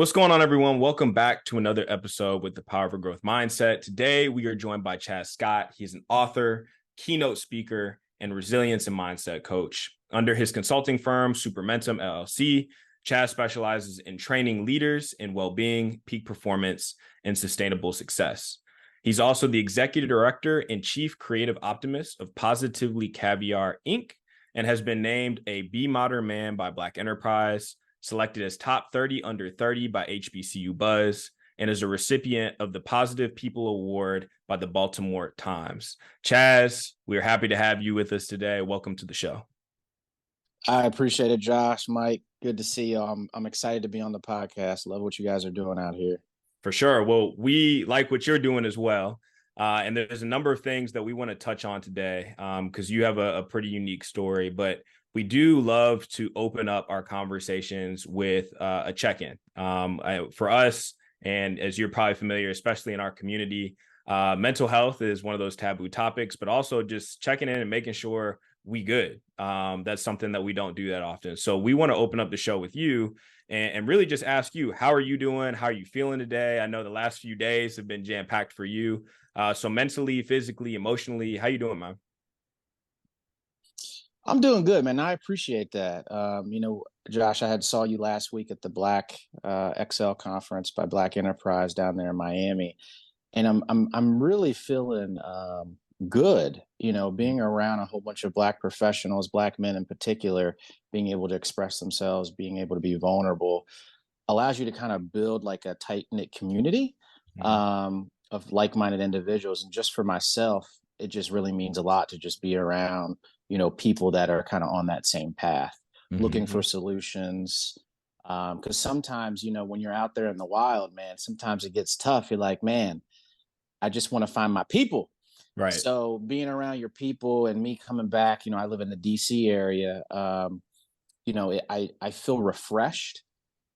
What's going on, everyone? Welcome back to another episode with the Power of a Growth Mindset. Today, we are joined by Chazz Scott. He's an author, keynote speaker, and resilience and mindset coach. Under his consulting firm, Supermentum LLC, Chazz specializes in training leaders in well-being, peak performance, and sustainable success. He's also the executive director and chief creative optimist of Positively Caviar, Inc., and has been named a Be Modern Man by Black Enterprise, selected as top 30 under 30 by HBCU Buzz, and is a recipient of the Positive People Award by the Baltimore Times. Chazz, we're happy to have you with us today. Welcome to the show. I appreciate it, Josh. Mike, good to see you. I'm excited to be on the podcast. Love what you guys are doing out here. For sure. Well, we like what you're doing as well. And there's a number of things that we want to touch on today because you have a pretty unique story. But we do love to open up our conversations with a check-in. For us, and as you're probably familiar, especially in our community, mental health is one of those taboo topics, but also just checking in and making sure we good. That's something that we don't do that often. So we want to open up the show with you and really just ask you, how are you doing? How are you feeling today? I know the last few days have been jam-packed for you. So mentally, physically, emotionally, how you doing, man? I'm doing good, man. I appreciate that. Josh, I saw you last week at the Black XL conference by Black Enterprise down there in Miami, and I'm really feeling good. Being around a whole bunch of Black professionals, Black men in particular, being able to express themselves, being able to be vulnerable, allows you to kind of build like a tight-knit community of like-minded individuals. And just for myself, it just really means a lot to just be around people that are kind of on that same path, looking for solutions. Because sometimes, when you're out there in the wild, man, sometimes it gets tough. You're like, man, I just want to find my people. Right. So being around your people and me coming back, I live in the DC area. I feel refreshed.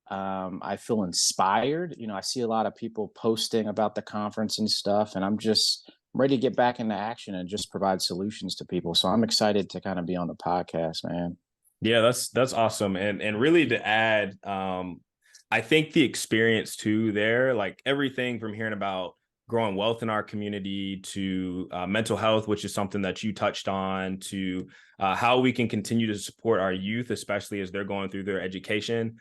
I feel inspired. I see a lot of people posting about the conference and stuff, and I'm just ready to get back into action and just provide solutions to people. So I'm excited to kind of be on the podcast, man. Yeah, that's awesome. And really to add, I think the experience too there, like everything from hearing about growing wealth in our community to mental health, which is something that you touched on, to how we can continue to support our youth, especially as they're going through their education.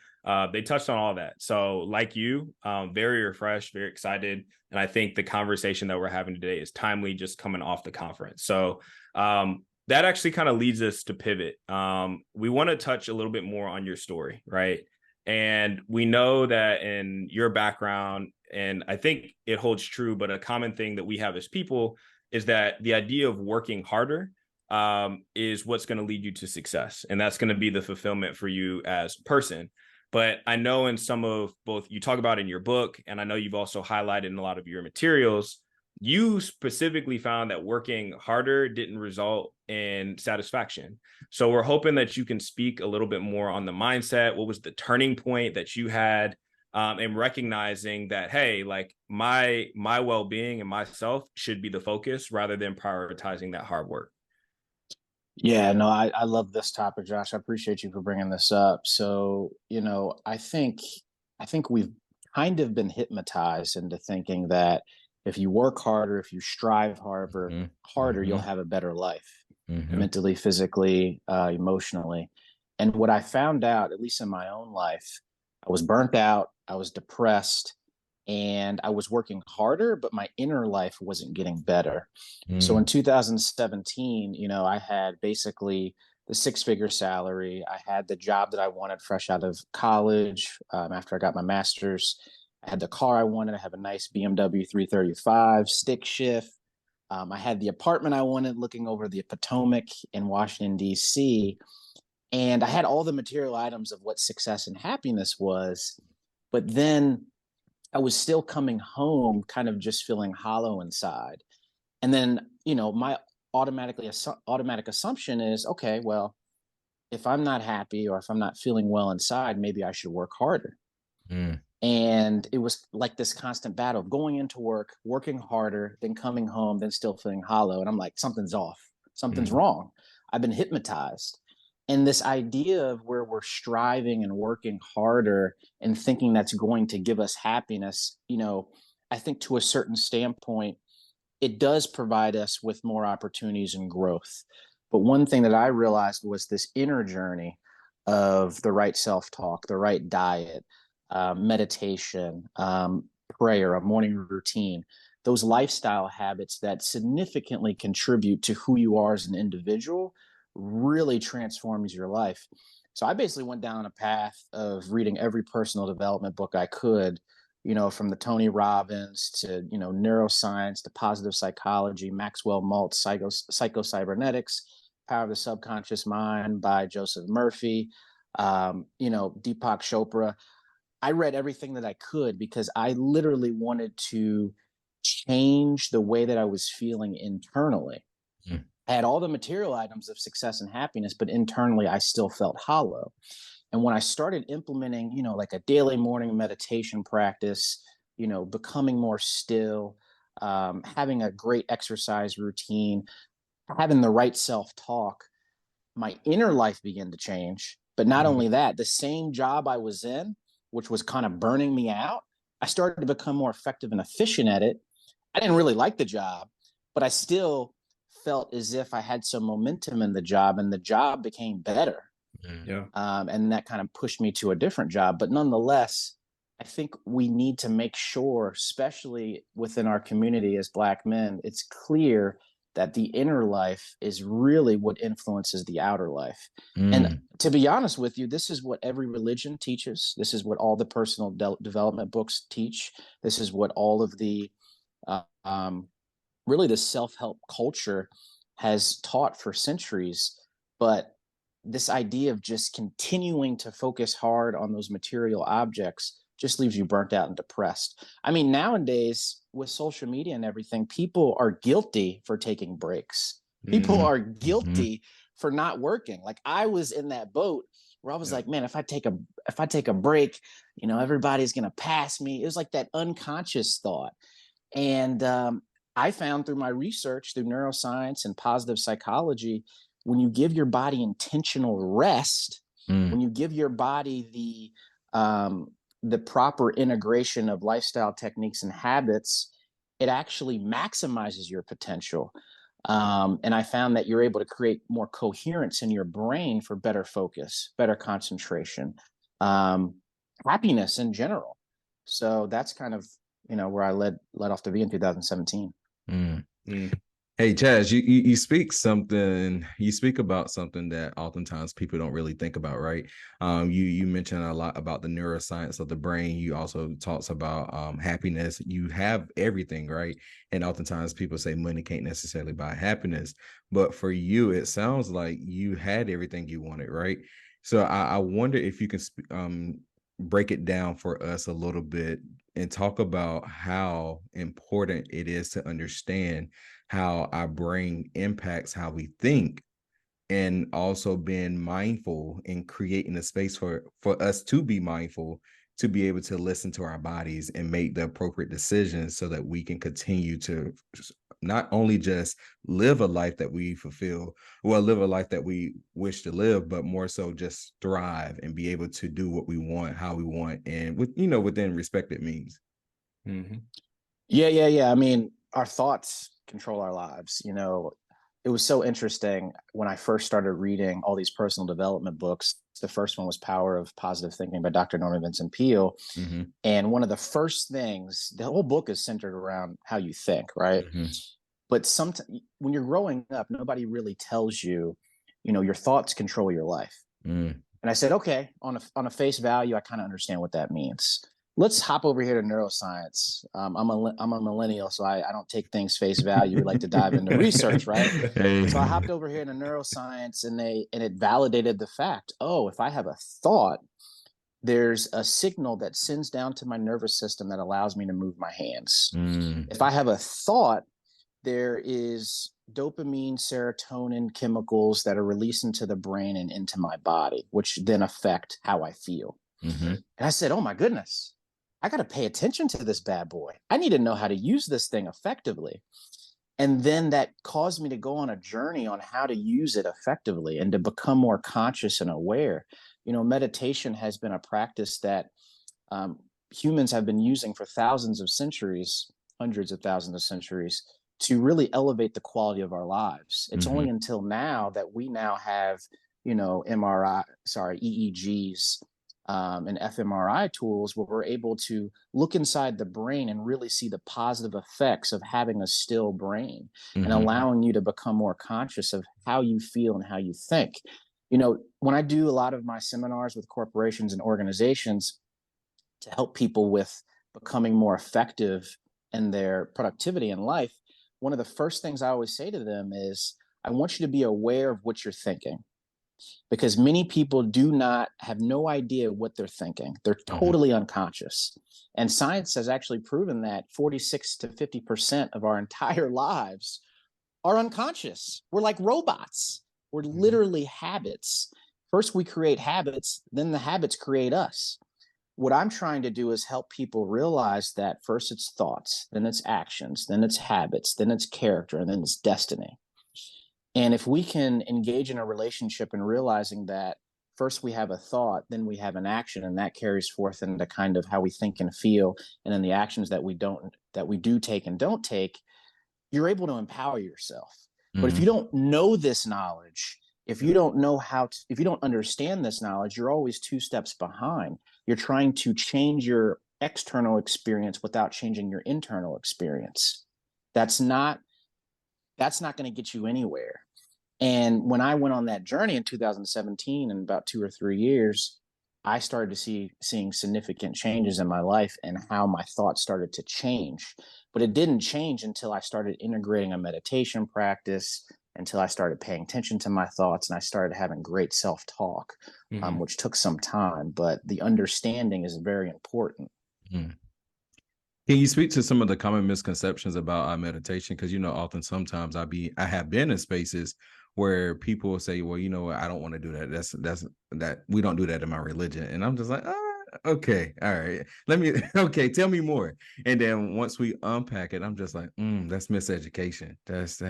They touched on all that. So like you, very refreshed, very excited. And I think the conversation that we're having today is timely, just coming off the conference. So that actually kind of leads us to pivot. We want to touch a little bit more on your story, right? And we know that in your background, and I think it holds true, but a common thing that we have as people is that the idea of working harder is what's going to lead you to success. And that's going to be the fulfillment for you as a person. But I know in some of both you talk about in your book, and I know you've also highlighted in a lot of your materials, you specifically found that working harder didn't result in satisfaction. So we're hoping that you can speak a little bit more on the mindset. What was the turning point that you had, and recognizing that, hey, like my well-being and myself should be the focus rather than prioritizing that hard work. Yeah, no, I love this topic, Josh. I appreciate you for bringing this up. So, I think we've kind of been hypnotized into thinking that if you work harder, if you strive harder, you'll have a better life, mentally, physically, emotionally. And what I found out, at least in my own life, I was burnt out, I was depressed, and I was working harder, but my inner life wasn't getting better. So in 2017, I had basically the six-figure salary. I had the job that I wanted fresh out of college after I got my master's. I had the car I wanted. I have a nice BMW 335 stick shift. I had the apartment I wanted looking over the Potomac in Washington, D.C., and I had all the material items of what success and happiness was. But then I was still coming home kind of just feeling hollow inside. And then, my automatic assumption is, okay, well, if I'm not happy or if I'm not feeling well inside, maybe I should work harder. And it was like this constant battle of going into work, working harder, then coming home, then still feeling hollow. And I'm like, something's off, something's wrong. I've been hypnotized. And this idea of where we're striving and working harder and thinking that's going to give us happiness, I think to a certain standpoint, it does provide us with more opportunities and growth. But one thing that I realized was this inner journey of the right self-talk, the right diet, meditation, prayer, a morning routine, those lifestyle habits that significantly contribute to who you are as an individual really transforms your life. So I basically went down a path of reading every personal development book I could, from the Tony Robbins to, neuroscience to positive psychology, Maxwell Maltz, psycho-cybernetics, Power of the Subconscious Mind by Joseph Murphy, Deepak Chopra. I read everything that I could because I literally wanted to change the way that I was feeling internally. Mm. I had all the material items of success and happiness, but internally I still felt hollow. And when I started implementing, like a daily morning meditation practice, becoming more still, having a great exercise routine, having the right self-talk, my inner life began to change. But not only that, the same job I was in, which was kind of burning me out, I started to become more effective and efficient at it. I didn't really like the job, but I still felt as if I had some momentum in the job, and the job became better. Yeah. And that kind of pushed me to a different job. But nonetheless, I think we need to make sure, especially within our community as Black men, it's clear that the inner life is really what influences the outer life. And to be honest with you, this is what every religion teaches. This is what all the personal development books teach. This is what all of the really the self-help culture has taught for centuries. But this idea of just continuing to focus hard on those material objects just leaves you burnt out and depressed. I mean, nowadays with social media and everything, people are guilty for taking breaks. People are guilty for not working. Like I was in that boat where I was like, man, if I take a break, everybody's going to pass me. It was like that unconscious thought. And I found through my research, through neuroscience and positive psychology, when you give your body intentional rest, when you give your body the proper integration of lifestyle techniques and habits, it actually maximizes your potential. And I found that you're able to create more coherence in your brain for better focus, better concentration, happiness in general. So that's kind of, where I led off to be in 2017. Hey, Chazz, you speak about something that oftentimes people don't really think about, right? You mentioned a lot about the neuroscience of the brain. You also talks about happiness. You have everything, right? And oftentimes people say money can't necessarily buy happiness, but for you, it sounds like you had everything you wanted, right? So I wonder if you can break it down for us a little bit and talk about how important it is to understand how our brain impacts how we think, and also being mindful and creating a space for us to be mindful, to be able to listen to our bodies and make the appropriate decisions so that we can continue to not only just live a life that we live a life that we wish to live, but more so just thrive and be able to do what we want, how we want, and within respected means. Yeah. I mean, our thoughts control our lives. It was so interesting when I first started reading all these personal development books. The first one was Power of Positive Thinking by Dr. Norman Vincent Peale. And one of the first things, the whole book is centered around how you think, right? But sometimes when you're growing up, nobody really tells you, your thoughts control your life. And I said, okay, on a face value, I kind of understand what that means. Let's hop over here to neuroscience. I'm a millennial, so I don't take things face value. We like to dive into research, right? So I hopped over here to neuroscience, and it validated the fact, if I have a thought, there's a signal that sends down to my nervous system that allows me to move my hands. If I have a thought, there is dopamine, serotonin chemicals that are released into the brain and into my body, which then affect how I feel. And I said, oh my goodness, I got to pay attention to this bad boy. I need to know how to use this thing effectively. And then that caused me to go on a journey on how to use it effectively and to become more conscious and aware. Meditation has been a practice that humans have been using for thousands of centuries, hundreds of thousands of centuries, to really elevate the quality of our lives. It's only until now that we now have, EEGs, and fMRI tools where we're able to look inside the brain and really see the positive effects of having a still brain and allowing you to become more conscious of how you feel and how you think. When I do a lot of my seminars with corporations and organizations to help people with becoming more effective in their productivity in life, one of the first things I always say to them is, I want you to be aware of what you're thinking, because many people have no idea what they're thinking. They're totally unconscious. And science has actually proven that 46 to 50% of our entire lives are unconscious. We're like robots. We're literally habits. First, we create habits, then the habits create us. What I'm trying to do is help people realize that first it's thoughts, then it's actions, then it's habits, then it's character, and then it's destiny. And if we can engage in a relationship and realizing that first we have a thought, then we have an action, and that carries forth into kind of how we think and feel, and then the actions that we do take and don't take, you're able to empower yourself. But if you don't know this knowledge, if you don't understand this knowledge, you're always 2 steps behind. You're trying to change your external experience without changing your internal experience. That's not going to get you anywhere. And when I went on that journey in 2017, in about 2 or 3 years, I started to seeing significant changes in my life and how my thoughts started to change. But it didn't change until I started integrating a meditation practice, until I started paying attention to my thoughts, and I started having great self-talk, which took some time. But the understanding is very important. Can you speak to some of the common misconceptions about meditation? Because often sometimes I have been in spaces where people will say, "Well, I don't want to do that. That's we don't do that in my religion," and I'm just like, okay, all right. Tell me more. And then once we unpack it, I'm just like, that's miseducation. That's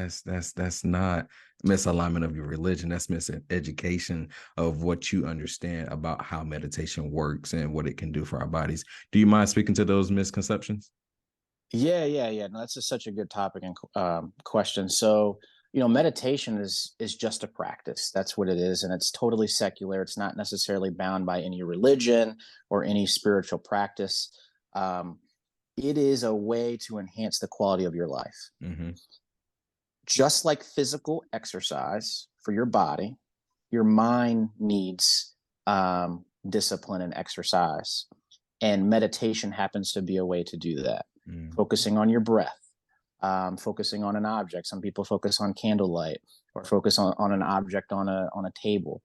not misalignment of your religion. That's miseducation of what you understand about how meditation works and what it can do for our bodies. Do you mind speaking to those misconceptions? Yeah. No, that's such a good topic and question. So, meditation is just a practice. That's what it is, and it's totally secular. It's not necessarily bound by any religion or any spiritual practice. It is a way to enhance the quality of your life. Just like physical exercise for your body, your mind needs discipline and exercise, and meditation happens to be a way to do that. Focusing on your breath, focusing on an object. Some people focus on candlelight or focus on an object on a table,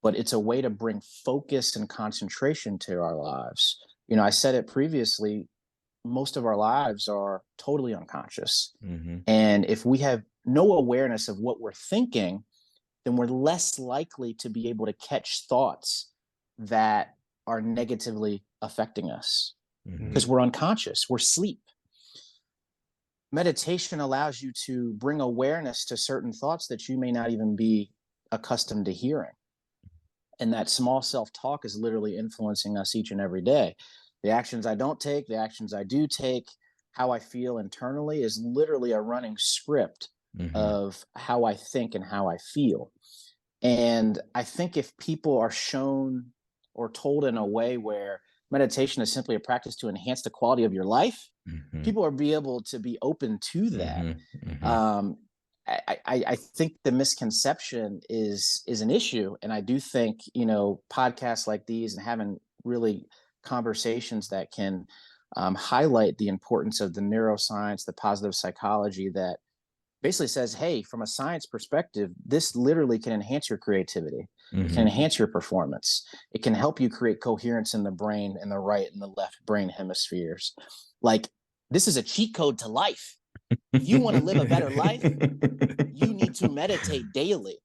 but it's a way to bring focus and concentration to our lives. I said it previously, most of our lives are totally unconscious. And if we have no awareness of what we're thinking, then we're less likely to be able to catch thoughts that are negatively affecting us because we're unconscious, we're asleep. Meditation allows you to bring awareness to certain thoughts that you may not even be accustomed to hearing. And that small self-talk is literally influencing us each and every day. The actions I don't take, the actions I do take, how I feel internally is literally a running script of how I think and how I feel. And I think if people are shown or told in a way where meditation is simply a practice to enhance the quality of your life, people are be able to be open to that. I think the misconception is an issue. And I do think, podcasts like these and having really conversations that can highlight the importance of the neuroscience, the positive psychology that basically says, hey, from a science perspective, this literally can enhance your creativity. It can enhance your performance. It can help you create coherence in the brain, in the right and the left brain hemispheres. Like, this is a cheat code to life. If you want to live a better life, you need to meditate daily.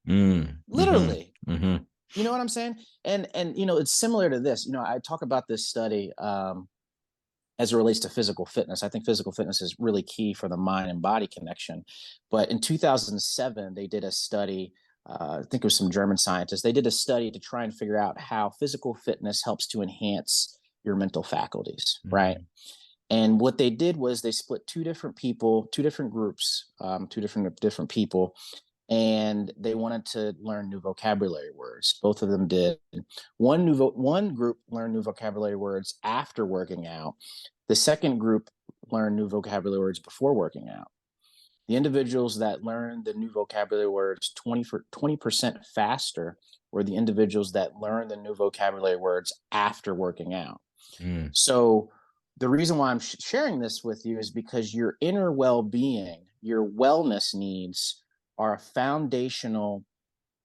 Literally. You know what I'm saying? And it's similar to this. I talk about this study, and as it relates to physical fitness. I think physical fitness is really key for the mind and body connection. But in 2007, they did a study. I think it was some German scientists. They did a study to try and figure out how physical fitness helps to enhance your mental faculties, right? And what they did was they split two different groups, two different people, and they wanted to learn new vocabulary words. Both of them did. One group learned new vocabulary words after working out. The second group learned new vocabulary words before working out. The individuals that learned the new vocabulary words 20% faster were the individuals that learned the new vocabulary words after working out. So the reason why I'm sharing this with you is because your inner well-being, your wellness needs are a foundational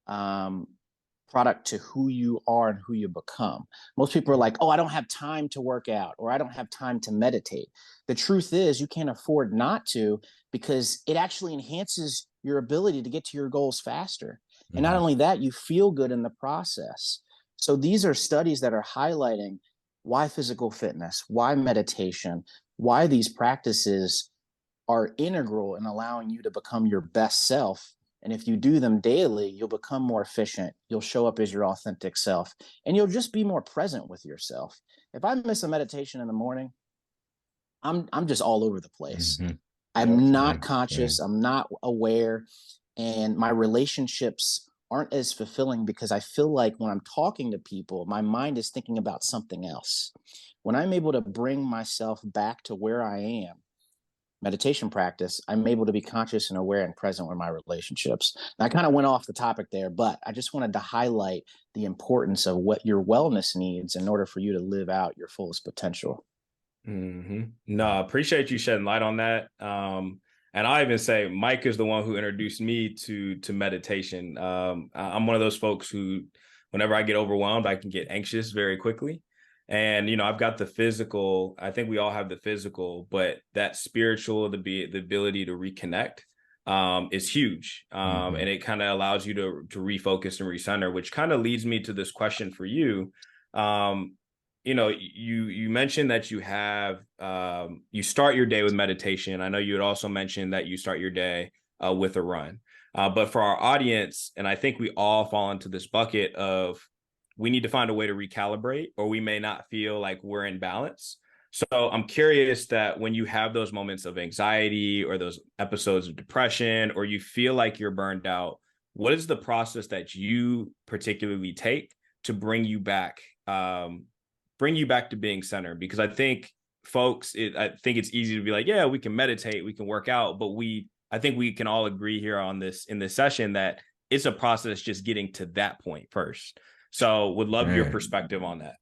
product to who you are and who you become. Most people are like, oh, I don't have time to work out, or I don't have time to meditate. The truth is you can't afford not to, because it actually enhances your ability to get to your goals faster. And not only that, you feel good in the process. So these are studies that are highlighting why physical fitness, why meditation, why these practices are integral in allowing you to become your best self. And if you do them daily, you'll become more efficient. You'll show up as your authentic self, and you'll just be more present with yourself. If I miss a meditation in the morning, I'm just all over the place. I'm not conscious. I'm not aware. And my relationships aren't as fulfilling because I feel like when I'm talking to people, my mind is thinking about something else. When I'm able to bring myself back to where I am, meditation practice, I'm able to be conscious and aware and present with my relationships. And I kind of went off the topic there, but I just wanted to highlight the importance of what your wellness needs in order for you to live out your fullest potential. No, I appreciate you shedding light on that. And I even say Mike is the one who introduced me to meditation. I'm one of those folks who, whenever I get overwhelmed, I can get anxious very quickly. And, I've got the physical. I think we all have the physical, but that spiritual, the ability to reconnect is huge. And it kind of allows you to refocus and recenter, which kind of leads me to this question for you. You mentioned that you start your day with meditation. I know you had also mentioned that you start your day with a run. But for our audience, and I think we all fall into this bucket of, we need to find a way to recalibrate, or we may not feel like we're in balance. So I'm curious that when you have those moments of anxiety or those episodes of depression, or you feel like you're burned out, what is the process that you particularly take to bring you back to being centered? Because I think I think it's easy to be like, yeah, we can meditate, we can work out, but I think we can all agree here in this session that it's a process just getting to that point first. So would love your perspective on that.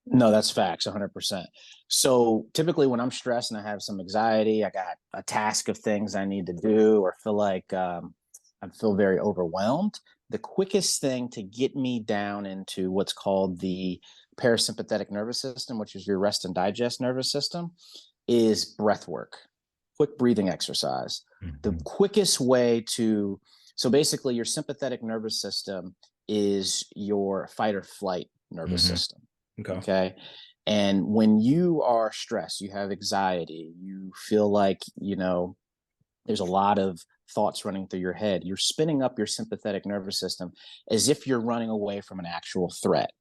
No, that's facts, 100%. So typically when I'm stressed and I have some anxiety, I got a task of things I need to do, or feel like I feel very overwhelmed, the quickest thing to get me down into what's called the parasympathetic nervous system, which is your rest and digest nervous system, is breath work, quick breathing exercise. The quickest way so basically your sympathetic nervous system is your fight or flight nervous system. Okay. And when you are stressed, you have anxiety, you feel like, there's a lot of thoughts running through your head, you're spinning up your sympathetic nervous system as if you're running away from an actual threat.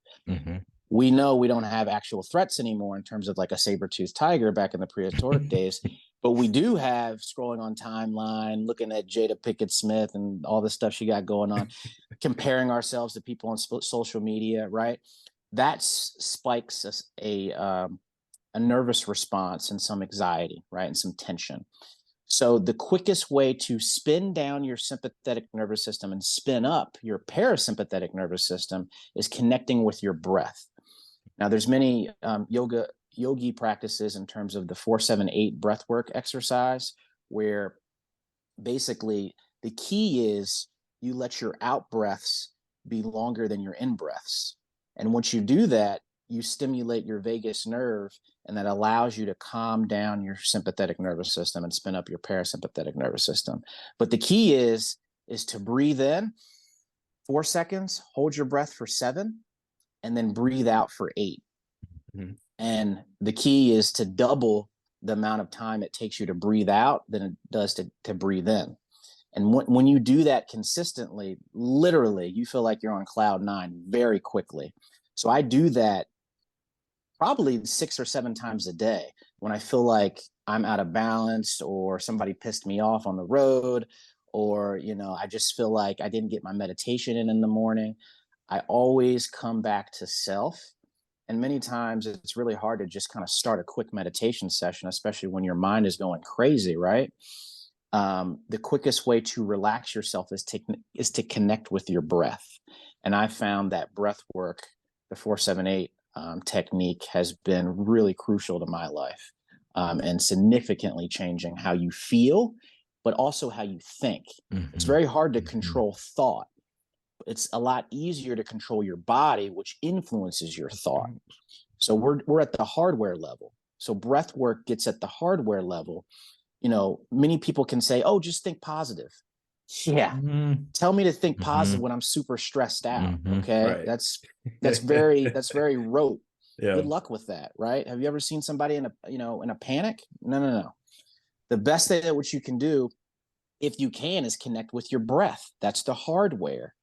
We know we don't have actual threats anymore in terms of like a saber-toothed tiger back in the prehistoric days, but we do have scrolling on timeline, looking at Jada Pinkett Smith and all the stuff she got going on, comparing ourselves to people on social media, right? That spikes a nervous response and some anxiety, right? And some tension. So the quickest way to spin down your sympathetic nervous system and spin up your parasympathetic nervous system is connecting with your breath. Now, there's many yogi practices in terms of the 4-7-8 breath work exercise, where basically the key is you let your out breaths be longer than your in breaths. And once you do that, you stimulate your vagus nerve, and that allows you to calm down your sympathetic nervous system and spin up your parasympathetic nervous system. But the key is to breathe in 4 seconds, hold your breath for 7, and then breathe out for 8. And the key is to double the amount of time it takes you to breathe out than it does to breathe in. And when you do that consistently, literally, you feel like you're on cloud nine very quickly. So I do that probably 6 or 7 times a day when I feel like I'm out of balance, or somebody pissed me off on the road, or, I just feel like I didn't get my meditation in the morning. I always come back to self. And many times it's really hard to just kind of start a quick meditation session, especially when your mind is going crazy, right? The quickest way to relax yourself is to connect with your breath. And I found that breath work, the 478 technique, has been really crucial to my life, and significantly changing how you feel, but also how you think. It's very hard to control thought. It's a lot easier to control your body, which influences your thought. So we're at the hardware level. So breath work gets at the hardware level. Many people can say, "Oh, just think positive." Yeah. Tell me to think positive when I'm super stressed out. Okay. Right. That's very rote. Yeah. Good luck with that. Right. Have you ever seen somebody in a panic? No. The best thing that what you can do, if you can, is connect with your breath. That's the hardware.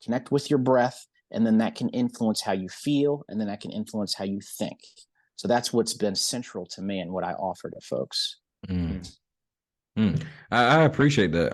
Connect with your breath, and then that can influence how you feel, and then that can influence how you think. So that's what's been central to me and what I offer to folks. I appreciate that.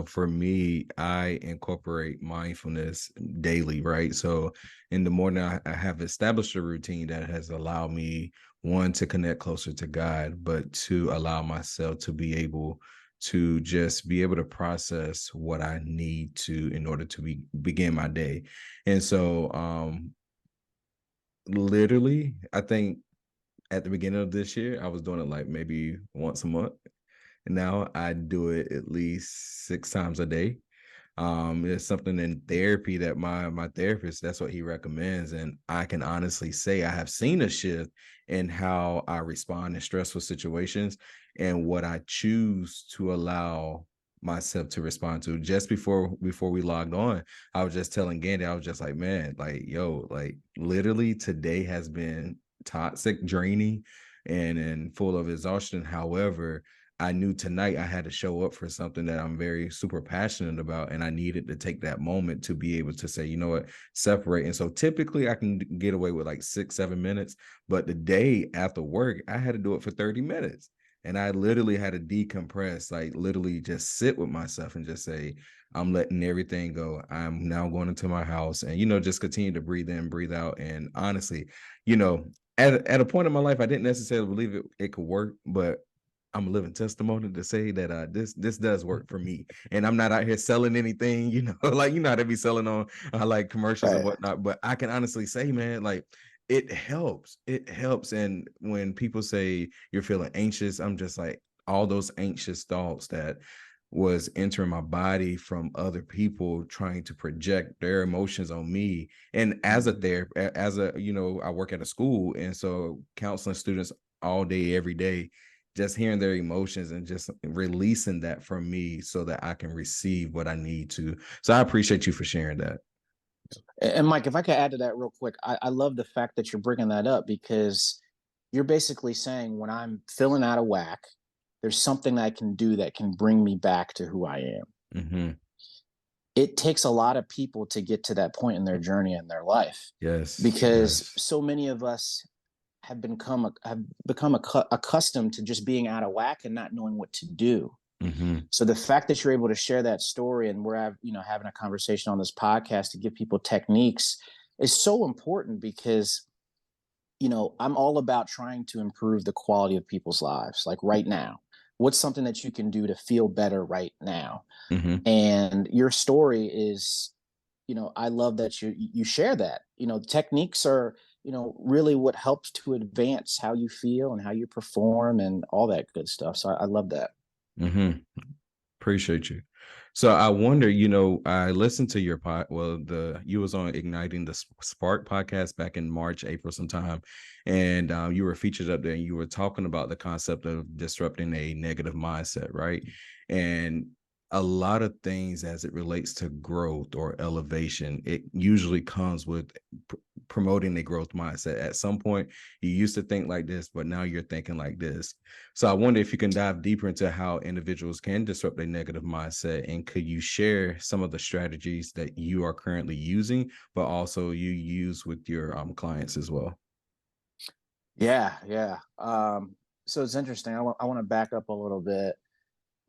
For me, I incorporate mindfulness daily, right? So in the morning, I have established a routine that has allowed me, one, to connect closer to God, but to allow myself to be able to just be able to process what I need to in order to begin my day. And so literally, I think at the beginning of this year, I was doing it like maybe once a month. Now I do it at least 6 times a day. It's something in therapy that my therapist, that's what he recommends. And I can honestly say I have seen a shift in how I respond in stressful situations and what I choose to allow myself to respond to. Just before we logged on, I was just telling Gandy, I was just like, man, like, yo, like literally today has been toxic, draining, and full of exhaustion. However, I knew tonight I had to show up for something that I'm very super passionate about. And I needed to take that moment to be able to say, you know what, separate. And so typically I can get away with like 6-7 minutes, but the day after work, I had to do it for 30 minutes. And I literally had to decompress, like literally just sit with myself and just say, I'm letting everything go. I'm now going into my house and, just continue to breathe in, breathe out. And honestly, at a point in my life, I didn't necessarily believe it could work, but I'm a living testimony to say that this does work for me, and I'm not out here selling anything, like how they be selling on like commercials and whatnot. But I can honestly say, man, like it helps. It helps. And when people say you're feeling anxious, I'm just like all those anxious thoughts that was entering my body from other people trying to project their emotions on me. And as a therapist, I work at a school, and so counseling students all day, every day, just hearing their emotions and just releasing that from me so that I can receive what I need to. So I appreciate you for sharing that. And Mike, if I could add to that real quick, I love the fact that you're bringing that up, because you're basically saying when I'm feeling out of whack, there's something I can do that can bring me back to who I am. It takes a lot of people to get to that point in their journey in their life. Yes. Because so many of us have become accustomed to just being out of whack and not knowing what to do. So the fact that you're able to share that story, and we're having a conversation on this podcast to give people techniques, is so important, because I'm all about trying to improve the quality of people's lives. Like right now, what's something that you can do to feel better right now? And your story is, I love that you share that. Techniques are really what helps to advance how you feel and how you perform and all that good stuff. So I love that. Appreciate you. So I wonder, I listened to your you was on Igniting the Spark podcast back in March, April sometime. And you were featured up there, and you were talking about the concept of disrupting a negative mindset, right? And a lot of things as it relates to growth or elevation, it usually comes with promoting a growth mindset. At some point, you used to think like this, but now you're thinking like this. So I wonder if you can dive deeper into how individuals can disrupt a negative mindset, and could you share some of the strategies that you are currently using, but also you use with your clients as well? Yeah. So it's interesting. I want to back up a little bit.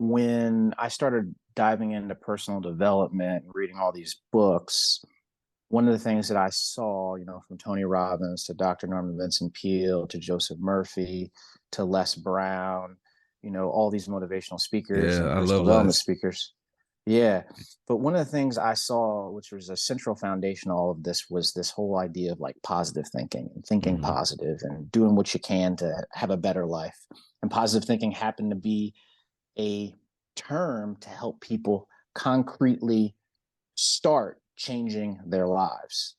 When I started diving into personal development and reading all these books, one of the things that I saw, from Tony Robbins to Dr. Norman Vincent Peale to Joseph Murphy to Les Brown, all these motivational speakers Yeah, and I personal love development Les. speakers. Yeah. But one of the things I saw, which was a central foundation of all of this, was this whole idea of like positive thinking and thinking Mhm. positive and doing what you can to have a better life. And positive thinking happened to be a term to help people concretely start changing their lives.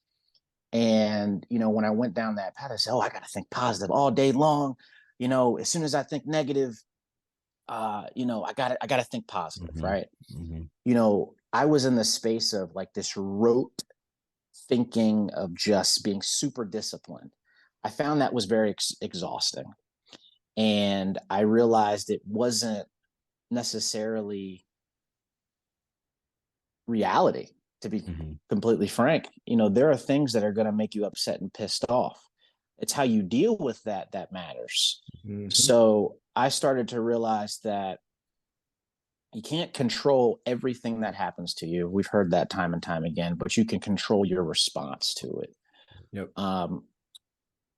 And, when I went down that path, I said, oh, I got to think positive all day long. As soon as I think negative, I got to think positive, Mhm. right? Mhm. I was in the space of like this rote thinking of just being super disciplined. I found that was very exhausting. And I realized it wasn't necessarily reality, to be Mhm. completely frank. There are things that are going to make you upset and pissed off. It's how you deal with that matters. Mhm. So I started to realize that you can't control everything that happens to you. We've heard that time and time again, but you can control your response to it. Yep. Um,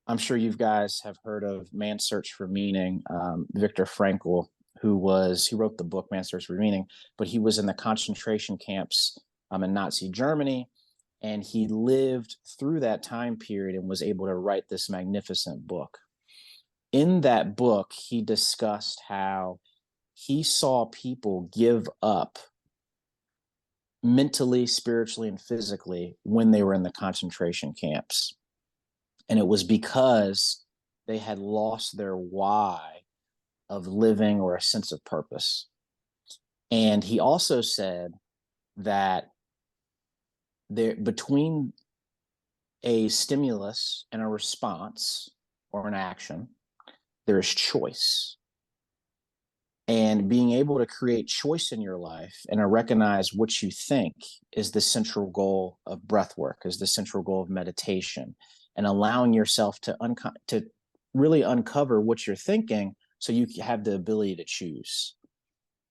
I'm sure you guys have heard of Man's Search for Meaning. Viktor Frankl, he wrote the book Man's Search for Meaning, but he was in the concentration camps in Nazi Germany, and he lived through that time period and was able to write this magnificent book. In that book, he discussed how he saw people give up mentally, spiritually, and physically when they were in the concentration camps. And it was because they had lost their why of living or a sense of purpose. And he also said that there, between a stimulus and a response or an action, there is choice. And being able to create choice in your life and to recognize what you think is the central goal of breath work, is the central goal of meditation, and allowing yourself to really uncover what you're thinking so you have the ability to choose.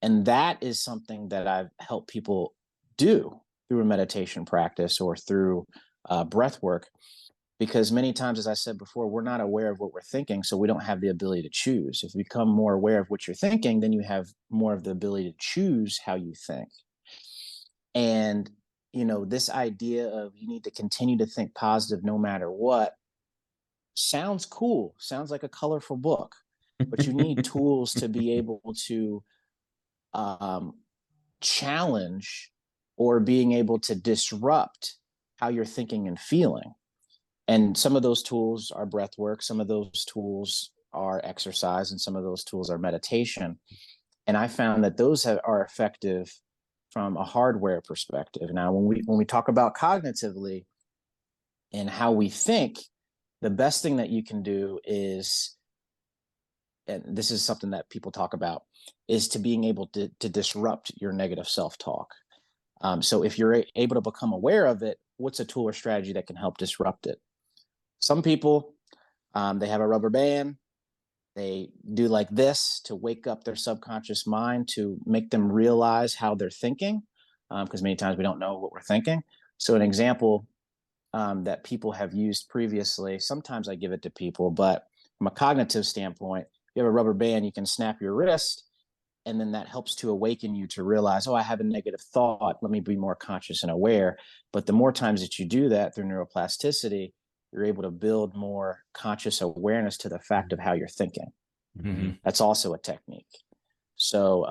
And that is something that I've helped people do through a meditation practice or through breath work, because many times, as I said before, we're not aware of what we're thinking, so we don't have the ability to choose. If you become more aware of what you're thinking, then you have more of the ability to choose how you think. And this idea of you need to continue to think positive no matter what sounds cool, sounds like a colorful book, but you need tools to be able to um, challenge or being able to disrupt how you're thinking and feeling. And some of those tools are breath work, some of those tools are exercise, and some of those tools are meditation. And I found that those are effective from a hardware perspective. Now, when we talk about cognitively and how we think, the best thing that you can do is, and this is something that people talk about, is to being able to disrupt your negative self-talk. So if you're able to become aware of it, what's a tool or strategy that can help disrupt it? Some people, they have a rubber band. They do like this to wake up their subconscious mind to make them realize how they're thinking, because many times we don't know what we're thinking. So an example that people have used previously, sometimes I give it to people, but from a cognitive standpoint, if you have a rubber band, you can snap your wrist, and then that helps to awaken you to realize, oh, I have a negative thought. Let me be more conscious and aware. But the more times that you do that through neuroplasticity, you're able to build more conscious awareness to the fact of how you're thinking. Mhm. That's also a technique. So,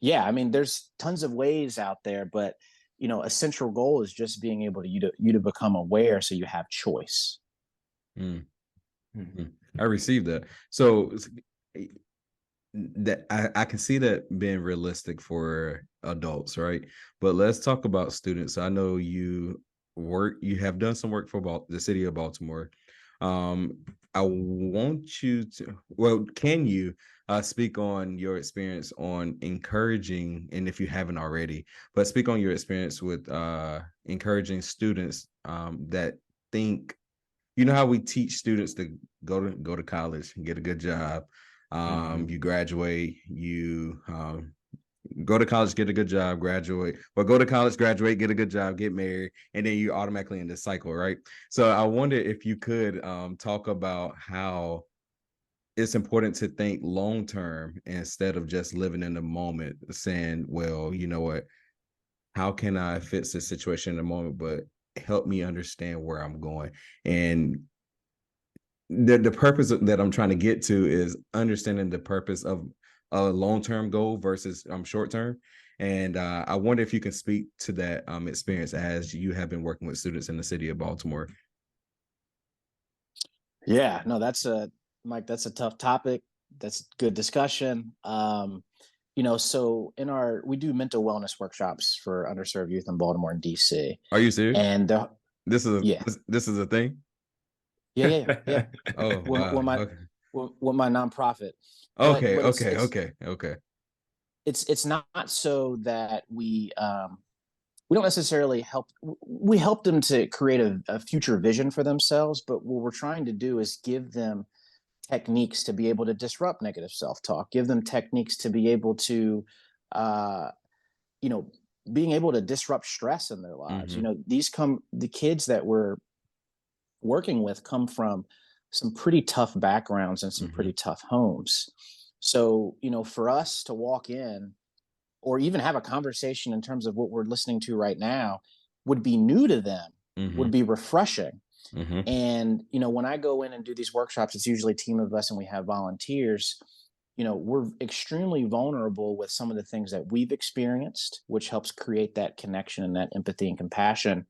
yeah, I mean, there's tons of ways out there, but a central goal is just being able to you to become aware, so you have choice. Mm. Mhm. I received that. So that I can see that being realistic for adults, right? But let's talk about students. I know you work. You have done some work for the city of Baltimore. I want you to, well, can you speak on your experience on encouraging, and if you haven't already, but speak on your experience with encouraging students that think, you know how we teach students to go to college and get a good job. You graduate, you go to college, get a good job, graduate, or go to college, graduate, get a good job, get married, and then you're automatically in this cycle, right? So I wonder if you could talk about how it's important to think long term instead of just living in the moment, saying, well, you know what, how can I fix this situation in the moment, but help me understand where I'm going. And the purpose that I'm trying to get to is understanding the purpose of a long-term goal versus short-term. And I wonder if you can speak to that experience as you have been working with students in the city of Baltimore. Yeah, no, Mike, that's a tough topic. That's good discussion. So we do mental wellness workshops for underserved youth in Baltimore and DC. Are you serious? And yeah, this is a thing? yeah. Oh, wow. Okay. With my nonprofit. Okay, But okay. It's not so that we don't necessarily help. We help them to create a future vision for themselves, but what we're trying to do is give them techniques to be able to disrupt negative self-talk, give them techniques to be able to uh being able to disrupt stress in their lives. The kids that we're working with come from some pretty tough backgrounds and some pretty tough homes. So for us to walk in or even have a conversation in terms of what we're listening to right now would be new to them, would be refreshing. And when I go in and do these workshops, it's usually a team of us and we have volunteers. We're extremely vulnerable with some of the things that we've experienced, which helps create that connection and that empathy and compassion.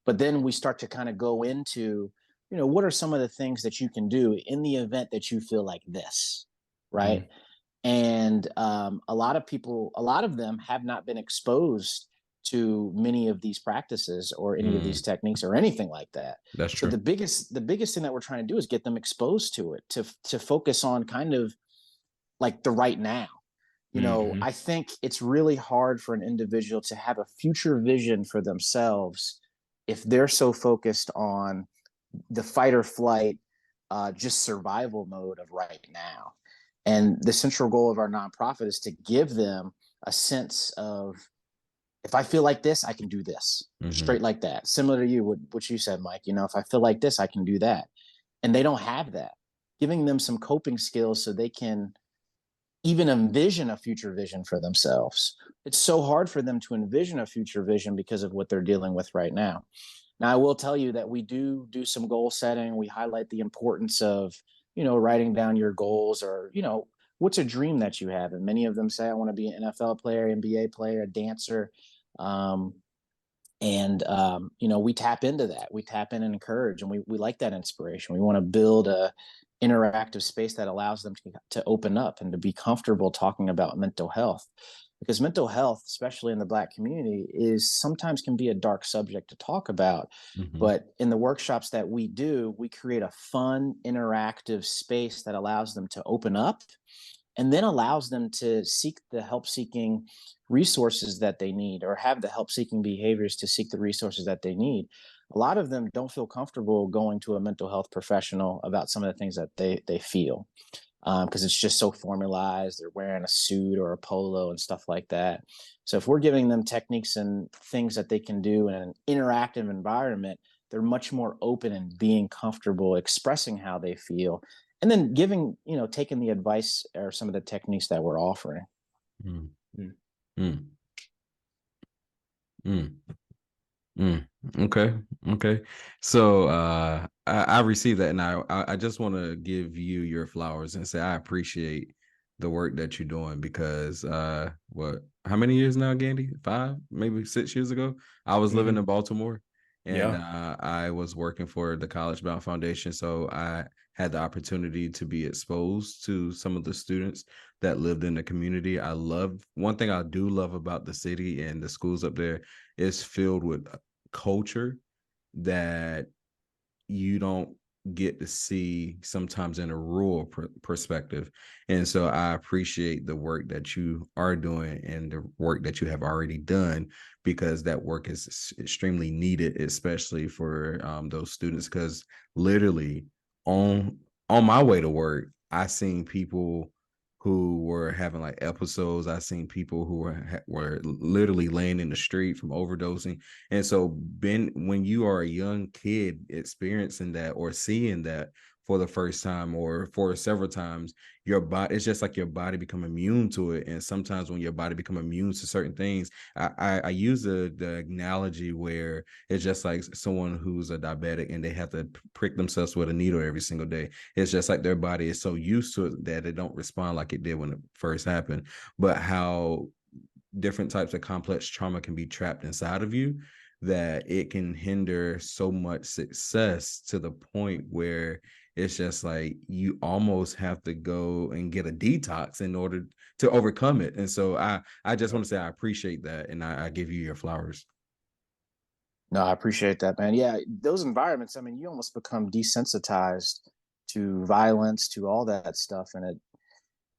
But then we start to kind of go into, what are some of the things that you can do in the event that you feel like this, right? And a lot of them have not been exposed to many of these practices or any of these techniques or anything like that. That's so true. the biggest thing that we're trying to do is get them exposed to it, to focus on kind of like the right now. I think it's really hard for an individual to have a future vision for themselves if they're so focused on the fight or flight, just survival mode of right now. And the central goal of our nonprofit is to give them a sense of, if I feel like this, I can do this, straight like that. Similar to you, what you said, Mike. If I feel like this, I can do that. And they don't have that. Giving them some coping skills so they can even envision a future vision for themselves. It's so hard for them to envision a future vision because of what they're dealing with right now. Now, I will tell you that we do some goal setting. We highlight the importance of, writing down your goals, or, what's a dream that you have? And many of them say, I want to be an NFL player, NBA player, a dancer. We tap into that. We tap in and encourage, and we like that inspiration. We want to build a interactive space that allows them to open up and to be comfortable talking about mental health, because mental health, especially in the Black community, is sometimes can be a dark subject to talk about. But in the workshops that we do, we create a fun, interactive space that allows them to open up and then allows them to seek the help-seeking resources that they need, or have the help-seeking behaviors to seek the resources that they need. A lot of them don't feel comfortable going to a mental health professional about some of the things that they feel, because it's just so formalized. They're wearing a suit or a polo and stuff like that. So if we're giving them techniques and things that they can do in an interactive environment, they're much more open and being comfortable expressing how they feel, and then taking the advice or some of the techniques that we're offering. Okay. So I received that, and I just want to give you your flowers and say I appreciate the work that you're doing, because how many years now, Gandy? 5, maybe 6 years ago, I was living in Baltimore, and I was working for the College Bound Foundation. So I had the opportunity to be exposed to some of the students that lived in the community. One thing I do love about the city and the schools up there is filled with culture that you don't get to see sometimes in a rural perspective. And so I appreciate the work that you are doing and the work that you have already done, because that work is extremely needed, especially for those students. Because literally on my way to work, I seen people who were having like episodes. I seen people who were literally laying in the street from overdosing. And so when you are a young kid experiencing that or seeing that for the first time or for several times, your body, it's just like your body become immune to it. And sometimes when your body become immune to certain things, I use the analogy where it's just like someone who's a diabetic and they have to prick themselves with a needle every single day. It's just like their body is so used to it that it don't respond like it did when it first happened. But how different types of complex trauma can be trapped inside of you, that it can hinder so much success to the point where it's just like you almost have to go and get a detox in order to overcome it. And so I just want to say I appreciate that, and I give you your flowers. No, I appreciate that, man. Yeah, those environments, I mean, you almost become desensitized to violence, to all that stuff. And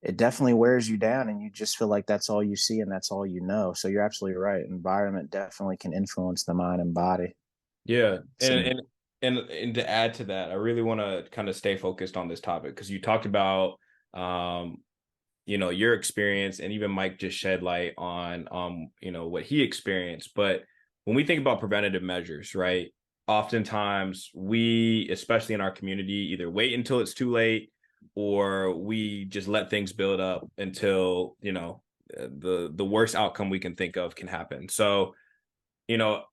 it definitely wears you down, and you just feel like that's all you see and that's all you know. So you're absolutely right. Environment definitely can influence the mind and body. Yeah, So and to add to that, I really want to kind of stay focused on this topic because you talked about your experience, and even Mike just shed light on what he experienced. But when we think about preventative measures, right, oftentimes we, especially in our community, either wait until it's too late or we just let things build up until the worst outcome we can think of can happen. So you know,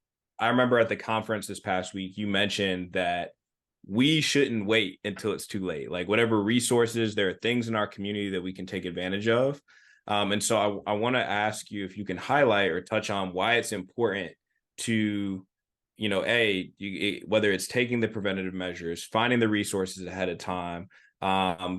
I remember at the conference this past week, you mentioned that we shouldn't wait until it's too late. Like whatever resources, there are things in our community that we can take advantage of. And so I want to ask you if you can highlight or touch on why it's important to, whether it's taking the preventative measures, finding the resources ahead of time,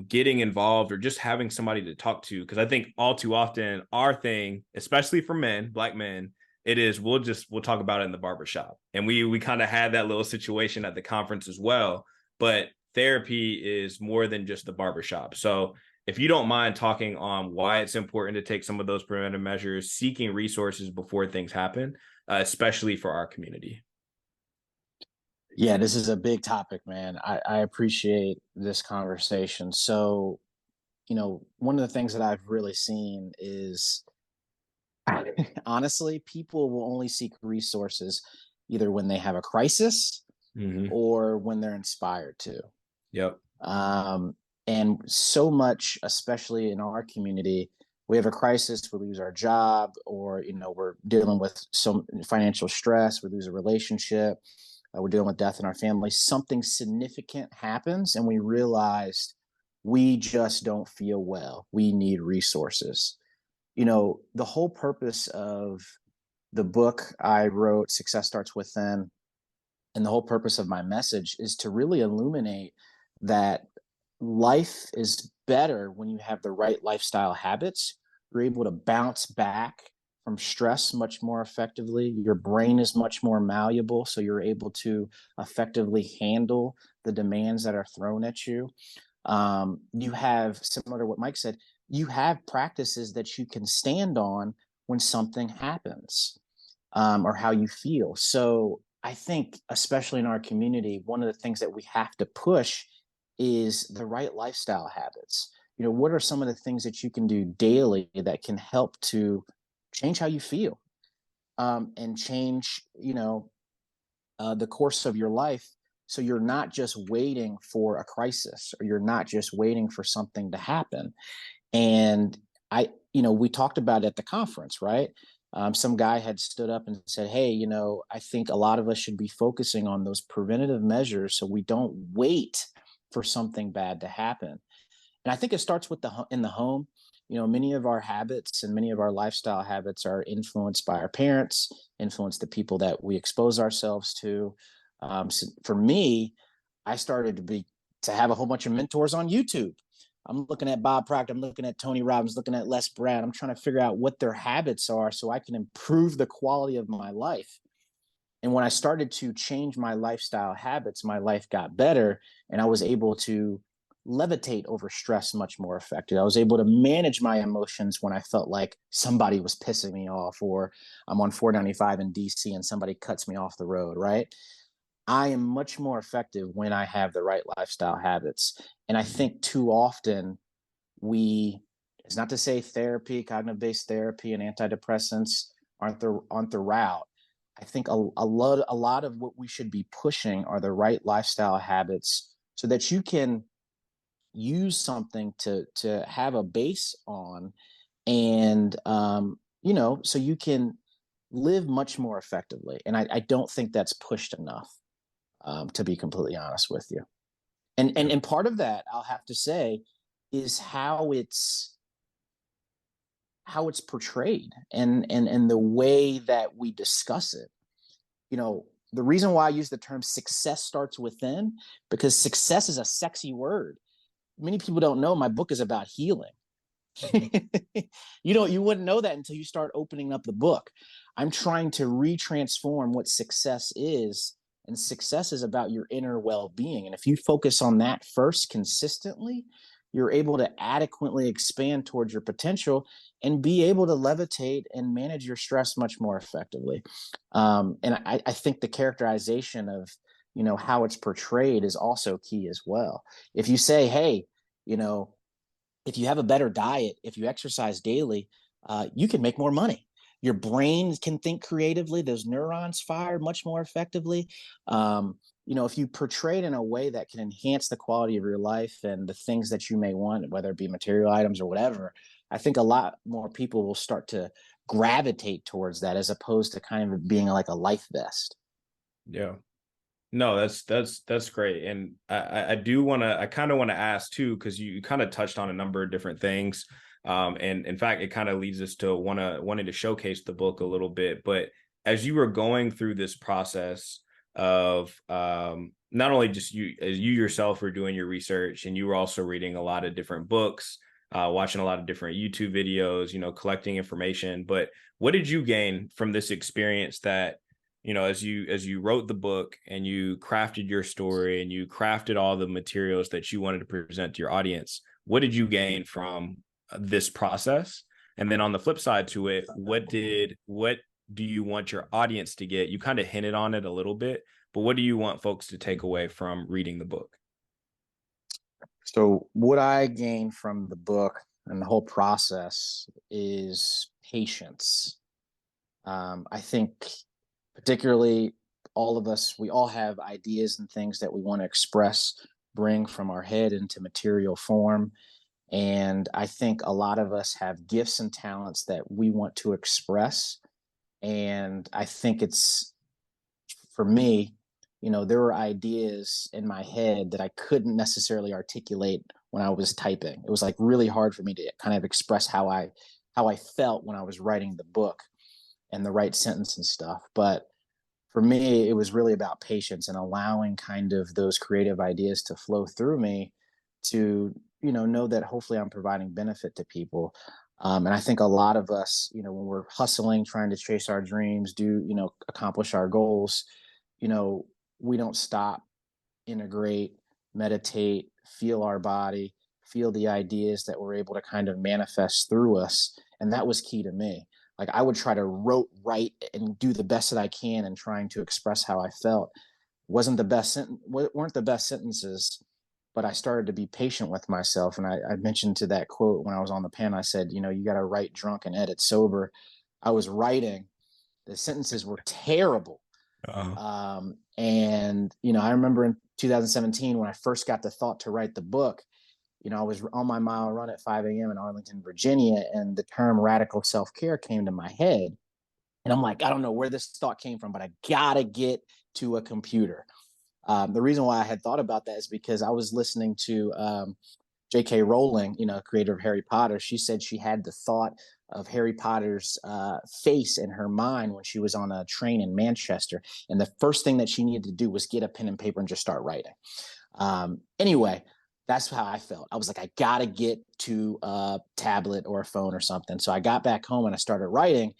getting involved, or just having somebody to talk to. Because I think all too often our thing, especially for men, Black men, it is we'll talk about it in the barbershop. And we kind of had that little situation at the conference as well. But therapy is more than just the barbershop. So if you don't mind talking on why it's important to take some of those preventive measures, seeking resources before things happen, especially for our community. yeah, this is a big topic, man. I appreciate this conversation. So, one of the things that I've really seen is honestly, people will only seek resources either when they have a crisis Mm-hmm. or when they're inspired to. Yep. And so much, especially in our community, we have a crisis, we lose our job, or we're dealing with some financial stress, we lose a relationship, we're dealing with death in our family. Something significant happens, and we realized we just don't feel well. We need resources. The whole purpose of the book I wrote, Success Starts Within, and the whole purpose of my message is to really illuminate that life is better when you have the right lifestyle habits. You're able to bounce back from stress much more effectively. Your brain is much more malleable, so you're able to effectively handle the demands that are thrown at you. You have, similar to what Mike said, you have practices that you can stand on when something happens, or how you feel. So I think, especially in our community, one of the things that we have to push is the right lifestyle habits. What are some of the things that you can do daily that can help to change how you feel, and change, the course of your life, so you're not just waiting for a crisis, or you're not just waiting for something to happen. And we talked about it at the conference, right? Some guy had stood up and said, hey, I think a lot of us should be focusing on those preventative measures so we don't wait for something bad to happen. And I think it starts with in the home. Many of our habits and many of our lifestyle habits are influenced by our parents, influence the people that we expose ourselves to. So for me, I started to have a whole bunch of mentors on YouTube. I'm looking at Bob Proctor, I'm looking at Tony Robbins, looking at Les Brown. I'm trying to figure out what their habits are so I can improve the quality of my life. And when I started to change my lifestyle habits, my life got better, and I was able to levitate over stress much more effective. I was able to manage my emotions when I felt like somebody was pissing me off, or I'm on 495 in DC and somebody cuts me off the road, right? I am much more effective when I have the right lifestyle habits. And I think too often it's not to say therapy, cognitive based therapy, and antidepressants aren't the route. I think a lot of what we should be pushing are the right lifestyle habits so that you can use something to have a base on, and so you can live much more effectively. And I don't think that's pushed enough, to be completely honest with you. And part of that, I'll have to say, is how it's portrayed, and the way that we discuss it. The reason why I use the term success starts within, because success is a sexy word. Many people don't know my book is about healing. You wouldn't know that until you start opening up the book. I'm trying to retransform what success is, and success is about your inner well-being. And if you focus on that first consistently, you're able to adequately expand towards your potential and be able to levitate and manage your stress much more effectively. And I think the characterization of how it's portrayed is also key as well. If you say, hey, if you have a better diet, if you exercise daily, you can make more money. Your brain can think creatively. Those neurons fire much more effectively. If you portray it in a way that can enhance the quality of your life and the things that you may want, whether it be material items or whatever, I think a lot more people will start to gravitate towards that, as opposed to kind of being like a life vest. Yeah. No, that's great. And I kind of want to ask too, because you kind of touched on a number of different things. And in fact, it kind of leads us to wanting to showcase the book a little bit. But as you were going through this process of not only just you, as you yourself were doing your research, and you were also reading a lot of different books, watching a lot of different YouTube videos, collecting information. But what did you gain from this experience that, as you wrote the book and you crafted your story and you crafted all the materials that you wanted to present to your audience? What did you gain from this process? And then on the flip side to it, what do you want your audience to get? You kind of hinted on it a little bit, but what do you want folks to take away from reading the book? So what I gained from the book and the whole process is patience. I think particularly all of us, we all have ideas and things that we want to express, bring from our head into material form. And I think a lot of us have gifts and talents that we want to express. And I think for me, there were ideas in my head that I couldn't necessarily articulate when I was typing. It was like really hard for me to kind of express how I felt when I was writing the book and the right sentence and stuff. But for me, it was really about patience and allowing kind of those creative ideas to flow through me to, know that hopefully I'm providing benefit to people. And I think a lot of us, when we're hustling, trying to chase our dreams, accomplish our goals, we don't stop, integrate, meditate, feel our body, feel the ideas that we're able to kind of manifest through us. And that was key to me. Like I would try to write and do the best that I can in trying to express how I felt. Weren't the best sentences, but I started to be patient with myself. And I mentioned to that quote when I was on the pen, I said, you got to write drunk and edit sober. I was writing, the sentences were terrible. And I remember in 2017, when I first got the thought to write the book, I was on my mile run at 5 a.m. in Arlington, Virginia, and the term radical self-care came to my head. And I'm like, I don't know where this thought came from, but I gotta get to a computer. The reason why I had thought about that is because I was listening to J.K. Rowling, creator of Harry Potter. She said she had the thought of Harry Potter's face in her mind when she was on a train in Manchester. And the first thing that she needed to do was get a pen and paper and just start writing. Anyway, that's how I felt. I was like, I got to get to a tablet or a phone or something. So I got back home and I started writing.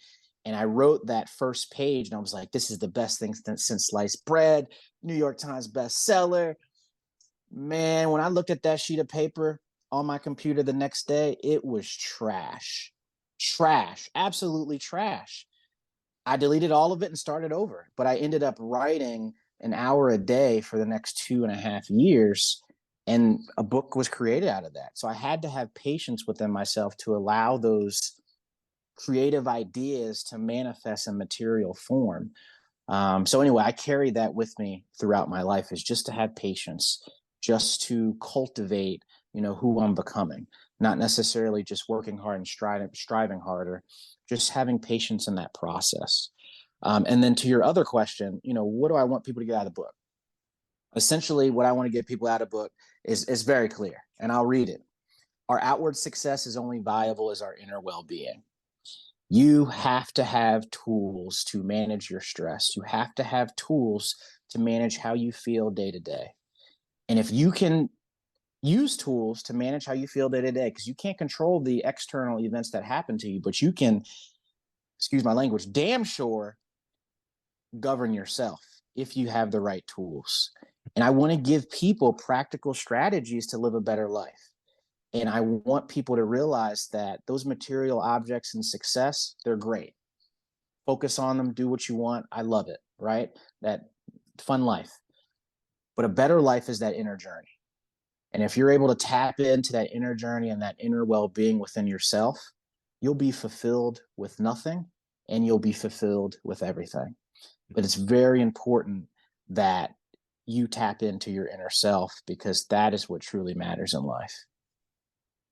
And I wrote that first page and I was like, this is the best thing since sliced bread, New York Times bestseller. Man, when I looked at that sheet of paper on my computer the next day, it was trash. Trash, absolutely trash. I deleted all of it and started over, but I ended up writing an hour a day for the next 2.5 years. And a book was created out of that. So I had to have patience within myself to allow those creative ideas to manifest in material form. So anyway, I carry that with me throughout my life, is just to have patience, just to cultivate, who I'm becoming, not necessarily just working hard and striving harder, just having patience in that process. And then to your other question, what do I want people to get out of the book? Essentially, what I want to get people out of the book is very clear, and I'll read it. Our outward success is only viable as our inner well-being. You have to have tools to manage your stress. You have to have tools to manage how you feel day to day. And if you can use tools to manage how you feel day to day, because you can't control the external events that happen to you, but you can, excuse my language, damn sure govern yourself if you have the right tools. And I want to give people practical strategies to live a better life. And I want people to realize that those material objects and success, they're great. Focus on them, do what you want. I love it, right? That fun life. But a better life is that inner journey. And if you're able to tap into that inner journey and that inner well-being within yourself, you'll be fulfilled with nothing and you'll be fulfilled with everything. But it's very important that you tap into your inner self, because that is what truly matters in life.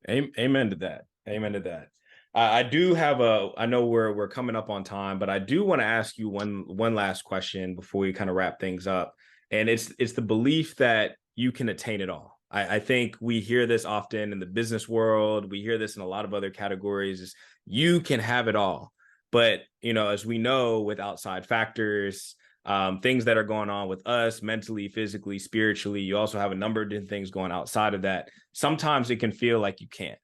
Amen to that. Amen to that. I do have I know we're coming up on time, but I do want to ask you one last question before we kind of wrap things up. And it's the belief that you can attain it all. I think we hear this often in the business world. We hear this in a lot of other categories, is you can have it all. But, as we know, with outside factors, things that are going on with us mentally, physically, spiritually, you also have a number of different things going outside of that. Sometimes it can feel like you can't.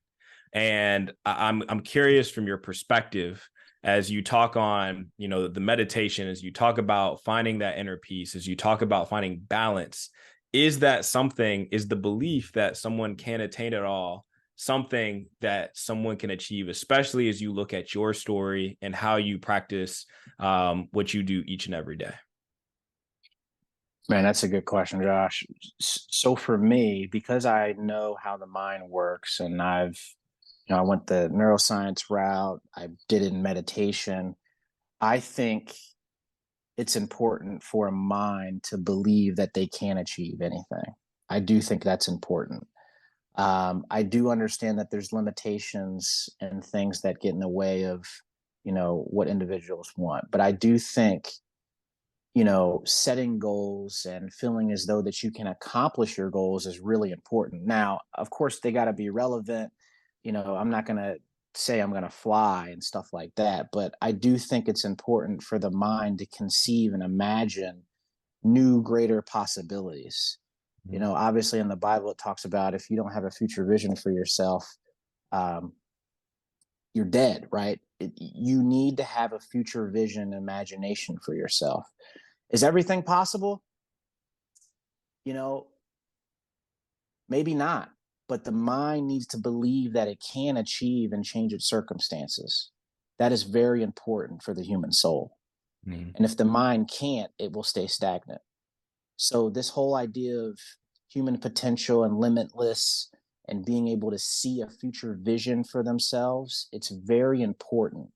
And I'm curious from your perspective, as you talk on, the meditation, as you talk about finding that inner peace, as you talk about finding balance, is the belief that someone can attain it all something that someone can achieve, especially as you look at your story and how you practice what you do each and every day? Man, that's a good question, Josh. So for me, because I know how the mind works, and I went the neuroscience route, I did it in meditation. I think it's important for a mind to believe that they can achieve anything. I do think that's important. I do understand that there's limitations and things that get in the way of, what individuals want. But I do think, setting goals and feeling as though that you can accomplish your goals is really important. Now, of course, they got to be relevant. I'm not going to say I'm going to fly and stuff like that, but I do think it's important for the mind to conceive and imagine new, greater possibilities. Obviously in the Bible, it talks about if you don't have a future vision for yourself, you're dead, right? You need to have a future vision, imagination for yourself. Is everything possible? Maybe not, but the mind needs to believe that it can achieve and change its circumstances. That is very important for the human soul. Mm-hmm. And if the mind can't, it will stay stagnant. So this whole idea of human potential and limitless and being able to see a future vision for themselves, it's very important,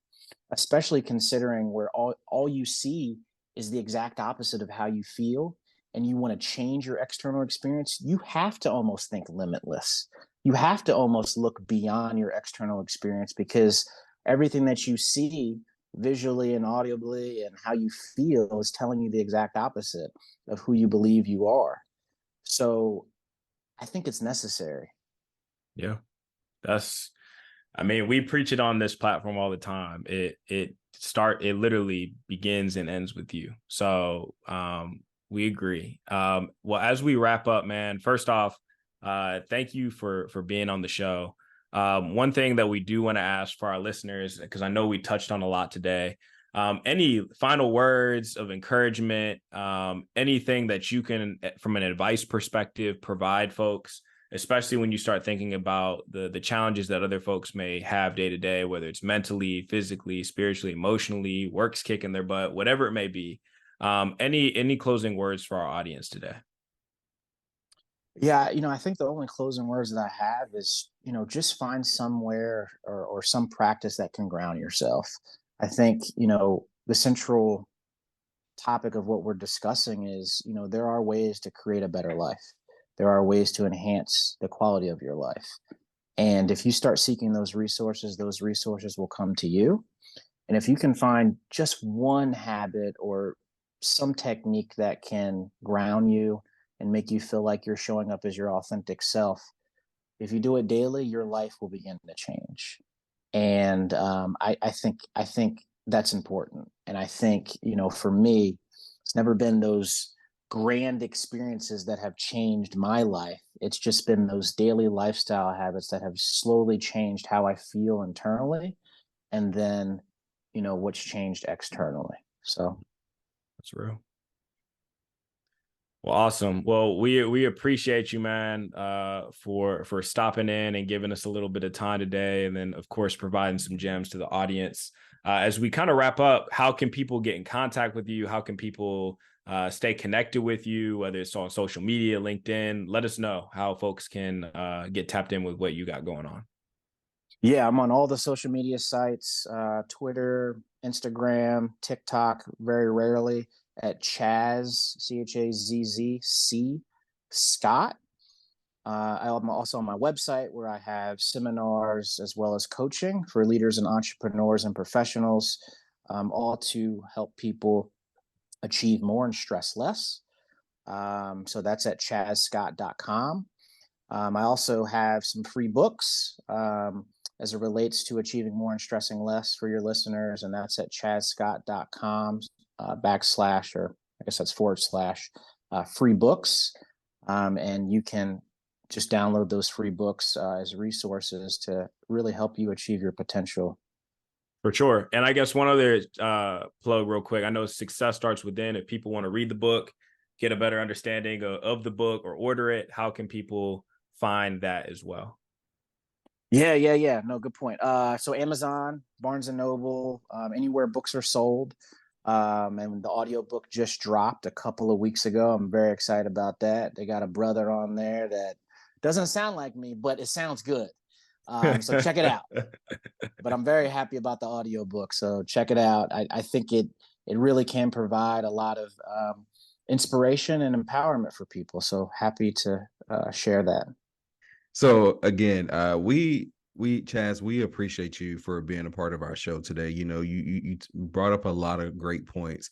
especially considering where all you see is the exact opposite of how you feel, and you want to change your external experience. You have to almost think limitless. You have to almost look beyond your external experience, because everything that you see visually and audibly and how you feel is telling you the exact opposite of who you believe you are. So I think it's necessary. Yeah, we preach it on this platform all the time. It literally begins and ends with you. So we agree. Well, as we wrap up, man, first off, thank you for being on the show. One thing that we do want to ask for our listeners, because I know we touched on a lot today, Any final words of encouragement, anything that you can, from an advice perspective, provide folks, especially when you start thinking about the challenges that other folks may have day to day, whether it's mentally, physically, spiritually, emotionally, work's kicking their butt, whatever it may be. Any closing words for our audience today? Yeah, I think the only closing words that I have is, just find somewhere or some practice that can ground yourself. I think, the central topic of what we're discussing is, there are ways to create a better life. There are ways to enhance the quality of your life. And if you start seeking those resources will come to you. And if you can find just one habit or some technique that can ground you and make you feel like you're showing up as your authentic self, if you do it daily, your life will begin to change. And I think that's important. And I think, for me, it's never been those grand experiences that have changed my life. It's just been those daily lifestyle habits that have slowly changed how I feel internally, and then, what's changed externally. So That's real. Well, awesome. Well, we appreciate you, man, for stopping in and giving us a little bit of time today, and then of course providing some gems to the audience. As we kind of wrap up, how can people get in contact with you? How can people stay connected with you, whether it's on social media, LinkedIn? Let us know how folks can get tapped in with what you got going on. yeah, I'm on all the social media sites, Twitter, Instagram, TikTok, very rarely, at Chazz, Chazzc Scott. I'm also on my website where I have seminars as well as coaching for leaders and entrepreneurs and professionals, all to help people achieve more and stress less. So that's at chazzscott.com. I also have some free books as it relates to achieving more and stressing less for your listeners, and that's at chazzscott.com backslash, or I guess that's / free books. And you can just download those free books as resources to really help you achieve your potential. For sure. And I guess one other plug real quick. I know Success Starts Within. If people want to read the book, get a better understanding of the book, or order it, how can people find that as well? Yeah. No, good point. So Amazon, Barnes and Noble, anywhere books are sold. And the audiobook just dropped a couple of weeks ago. I'm very excited about that. They got a brother on there that doesn't sound like me, but it sounds good. So check it out. But I'm very happy about the audiobook. So check it out. I think it really can provide a lot of inspiration and empowerment for people. So happy to share that. So again, Chazz, we appreciate you for being a part of our show today. You brought up a lot of great points.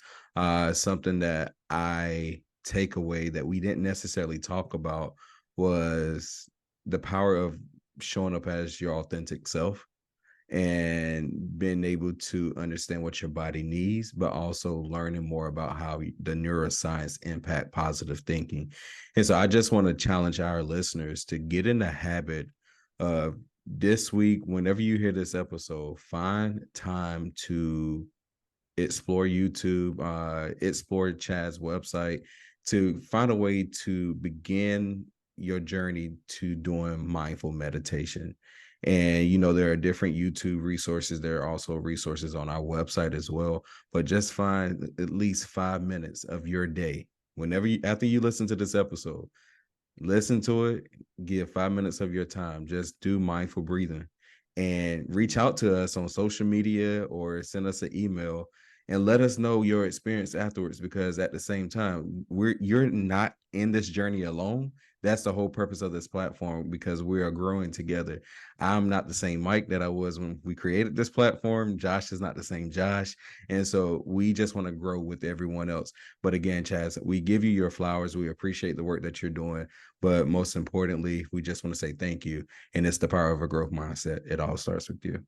Something that I take away that we didn't necessarily talk about was the power of showing up as your authentic self and being able to understand what your body needs, but also learning more about how the neuroscience impact positive thinking. And so I just want to challenge our listeners to get in the habit of this week, whenever you hear this episode, find time to explore YouTube, explore Chazz's website, to find a way to begin your journey to doing mindful meditation. And, there are different YouTube resources. There are also resources on our website as well. But just find at least 5 minutes of your day, after you listen to this episode, listen to it, give 5 minutes of your time, just do mindful breathing, and reach out to us on social media or send us an email and let us know your experience afterwards, because at the same time, you're not in this journey alone. That's the whole purpose of this platform, because we are growing together. I'm not the same Mike that I was when we created this platform. Josh is not the same Josh. And so we just want to grow with everyone else. But again, Chazz, we give you your flowers. We appreciate the work that you're doing. But most importantly, we just want to say thank you. And it's the power of a growth mindset. It all starts with you.